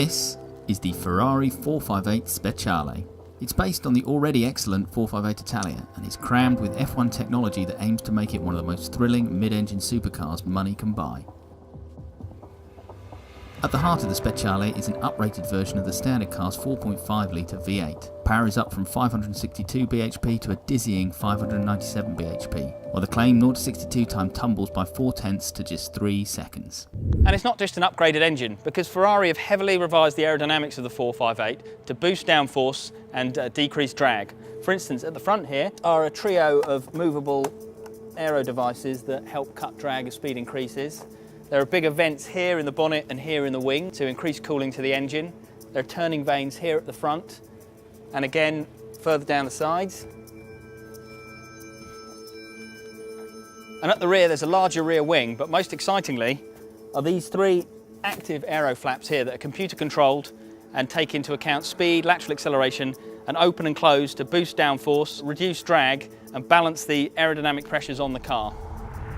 This is the Ferrari 458 Speciale. It's based on the already excellent 458 Italia and is crammed with F1 technology that aims to make it one of the most thrilling mid-engine supercars money can buy. At the heart of the Speciale is an uprated version of the standard car's 4.5 litre V8. Power is up from 562 bhp to a dizzying 597 bhp, while the claimed 0 to 62 time tumbles by 4/10 to just 3 seconds. And it's not just an upgraded engine, because Ferrari have heavily revised the aerodynamics of the 458 to boost downforce and decrease drag. For instance, at the front here are a trio of movable aero devices that help cut drag as speed increases. There are bigger vents here in the bonnet and here in the wing to increase cooling to the engine. There are turning vanes here at the front and again further down the sides. And at the rear there's a larger rear wing, but most excitingly are these three active aero flaps here that are computer controlled and take into account speed, lateral acceleration and open and close to boost downforce, reduce drag and balance the aerodynamic pressures on the car.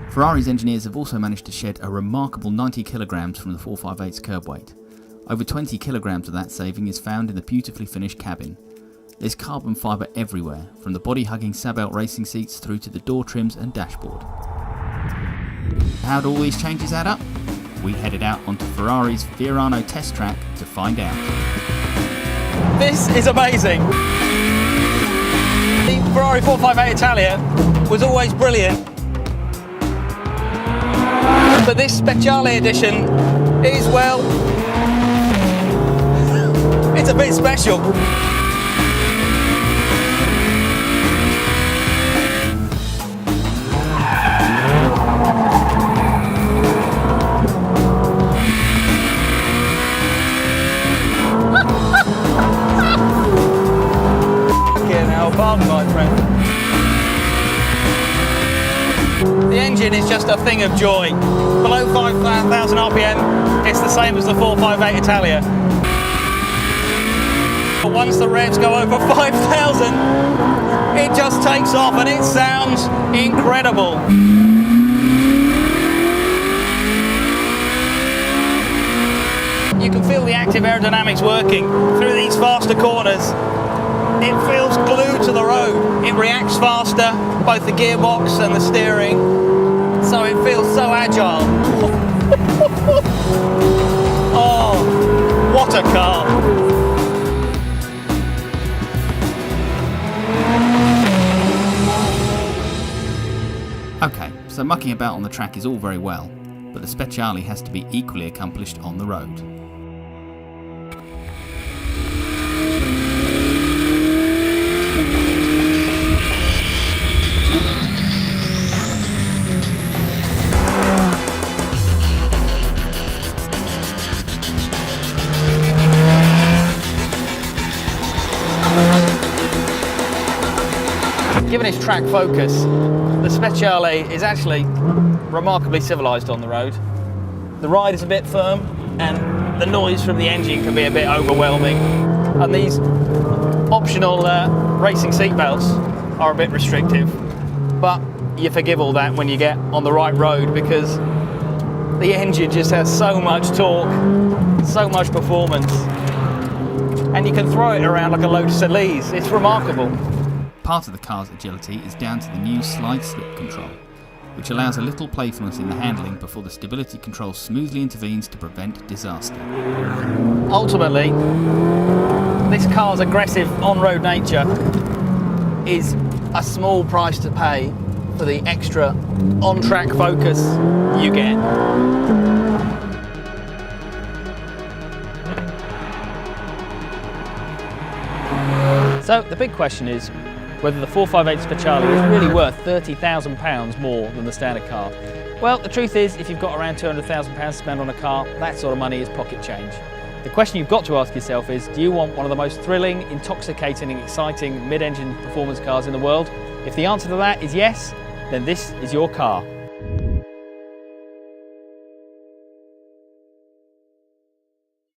Ferrari's engineers have also managed to shed a remarkable 90 kilograms from the 458's curb weight. Over 20 kilograms of that saving is found in the beautifully finished cabin. There's carbon fibre everywhere, from the body-hugging Sabelt racing seats through to the door trims and dashboard. How do all these changes add up? We headed out onto Ferrari's Fiorano test track to find out. This is amazing! The Ferrari 458 Italia was always brilliant, but this Speciale edition is, well, it's a bit special. Fucking hell, pardon my friend. The engine is just a thing of joy. Below 5,000 RPM, it's the same as the 458 Italia. But once the revs go over 5,000, it just takes off and it sounds incredible. You can feel the active aerodynamics working through these faster corners. It feels glued to the road. It reacts faster, both the gearbox and the steering, so it feels so agile. Oh, what a car! Okay, so mucking about on the track is all very well, but the Speciale has to be equally accomplished on the road. Given its track focus, the Speciale is actually remarkably civilised on the road. The ride is a bit firm and the noise from the engine can be a bit overwhelming, and these optional racing seatbelts are a bit restrictive, but you forgive all that when you get on the right road, because the engine just has so much torque, so much performance, and you can throw it around like a Lotus Elise. It's remarkable. Part of the car's agility is down to the new slide-slip control, which allows a little playfulness in the handling before the stability control smoothly intervenes to prevent disaster. Ultimately, this car's aggressive on-road nature is a small price to pay for the extra on-track focus you get. So the big question is whether the 458 Speciale is really worth £30,000 more than the standard car. Well, the truth is, if you've got around £200,000 to spend on a car, that sort of money is pocket change. The question you've got to ask yourself is, do you want one of the most thrilling, intoxicating and exciting mid-engine performance cars in the world? If the answer to that is yes, then this is your car.